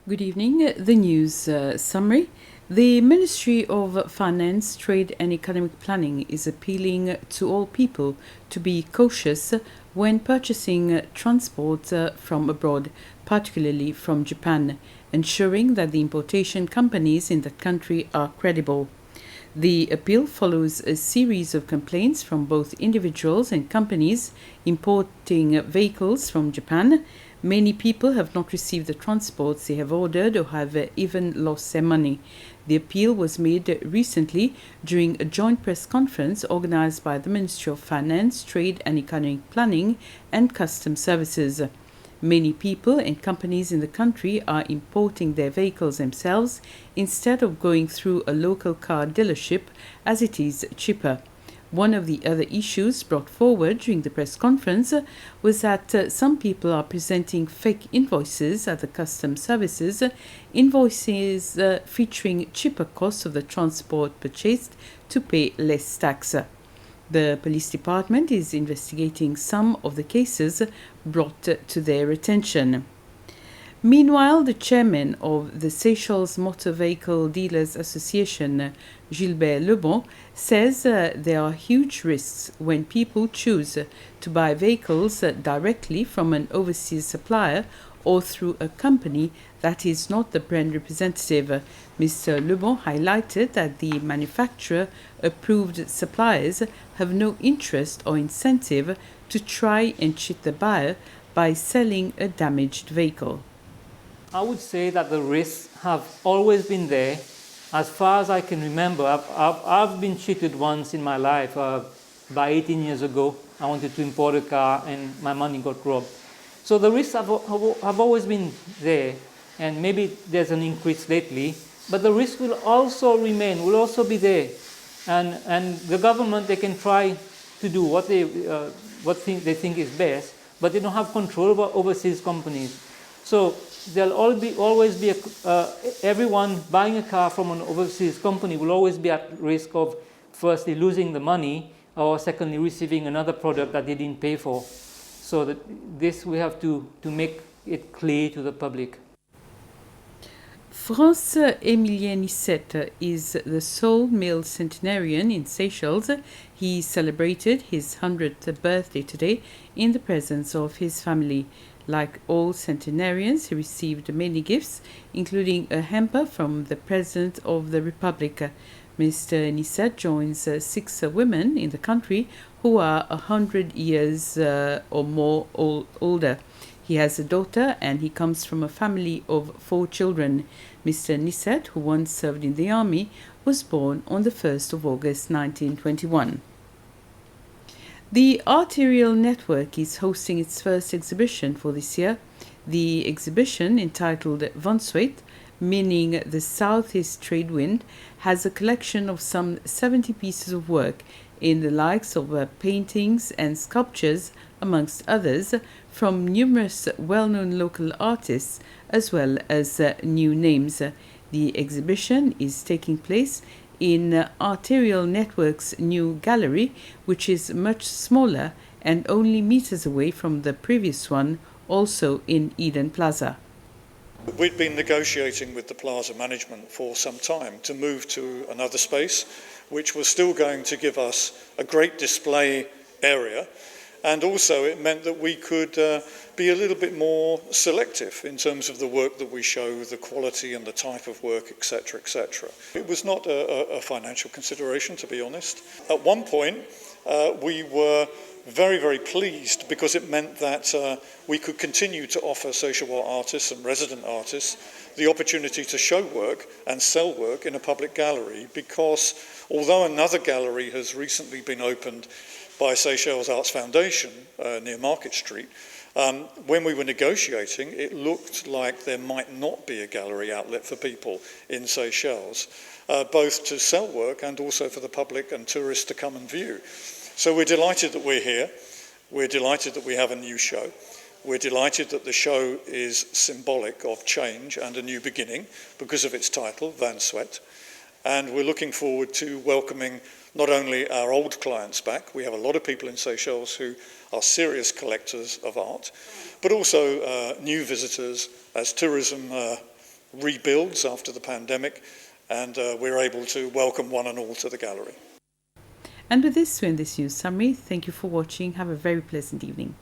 Good evening. The news summary. The Ministry of Finance, Trade and Economic Planning is appealing to all people to be cautious when purchasing transport from abroad, particularly from Japan, ensuring that the importation companies in that country are credible. The appeal follows a series of complaints from both individuals and companies importing vehicles from Japan. Many people have not received the transports they have ordered or have even lost their money. The appeal was made recently during a joint press conference organized by the Ministry of Finance, Trade and Economic Planning and Customs Services. Many people and companies in the country are importing their vehicles themselves instead of going through a local car dealership, as it is cheaper. One of the other issues brought forward during the press conference was that some people are presenting fake invoices at the customs services, invoices featuring cheaper costs of the transport purchased to pay less tax. The police department is investigating some of the cases brought to their attention. Meanwhile, the chairman of the Seychelles Motor Vehicle Dealers Association, Gilbert Lebon, says there are huge risks when people choose to buy vehicles directly from an overseas supplier or through a company that is not the brand representative. Mr. Lebon highlighted that the manufacturer-approved suppliers have no interest or incentive to try and cheat the buyer by selling a damaged vehicle. I would say that the risks have always been there. As far as I can remember, I've been cheated once in my life. About 18 years ago, I wanted to import a car and my money got robbed. So the risks have always been there, and maybe there's an increase lately, but the risk will also remain, will also be there. And the government, they can try to do what they think is best, but they don't have control over overseas companies. So there'll always be everyone buying a car from an overseas company will always be at risk of firstly losing the money, or secondly receiving another product that they didn't pay for. So this we have to make it clear to the public. France-Émilien Nicette is the sole male centenarian in Seychelles. He celebrated his 100th birthday today in the presence of his family. Like all centenarians, he received many gifts, including a hamper from the President of the Republic. Mr. Nicette joins 6 women in the country who are 100 years or more older. He has a daughter and he comes from a family of 4 children. Mr. Nicette, who once served in the army, was born on the 1st of August 1921. The Arterial Network is hosting its first exhibition for this year. The exhibition, entitled Vansweet, meaning the Southeast Trade Wind, has a collection of some 70 pieces of work in the likes of paintings and sculptures, amongst others, from numerous well-known local artists as well as new names. The exhibition is taking place in Arterial Network's new gallery, which is much smaller and only meters away from the previous one, also in Eden Plaza. We'd been negotiating with the plaza management for some time to move to another space, which was still going to give us a great display area, and also it meant that we could be a little bit more selective in terms of the work that we show, the quality and the type of work, etc., etc. It was not a financial consideration, to be honest. At one point, we were very, very pleased because it meant that we could continue to offer Seychellois artists and resident artists the opportunity to show work and sell work in a public gallery, because although another gallery has recently been opened by Seychelles Arts Foundation near Market Street, when we were negotiating, it looked like there might not be a gallery outlet for people in Seychelles, both to sell work and also for the public and tourists to come and view. So we're delighted that we're here. We're delighted that we have a new show. We're delighted that the show is symbolic of change and a new beginning because of its title, Vansweet. And we're looking forward to welcoming not only our old clients back, we have a lot of people in Seychelles who are serious collectors of art, but also new visitors as tourism rebuilds after the pandemic, and we're able to welcome one and all to the gallery. And with this, we end this news summary. Thank you for watching. Have a very pleasant evening.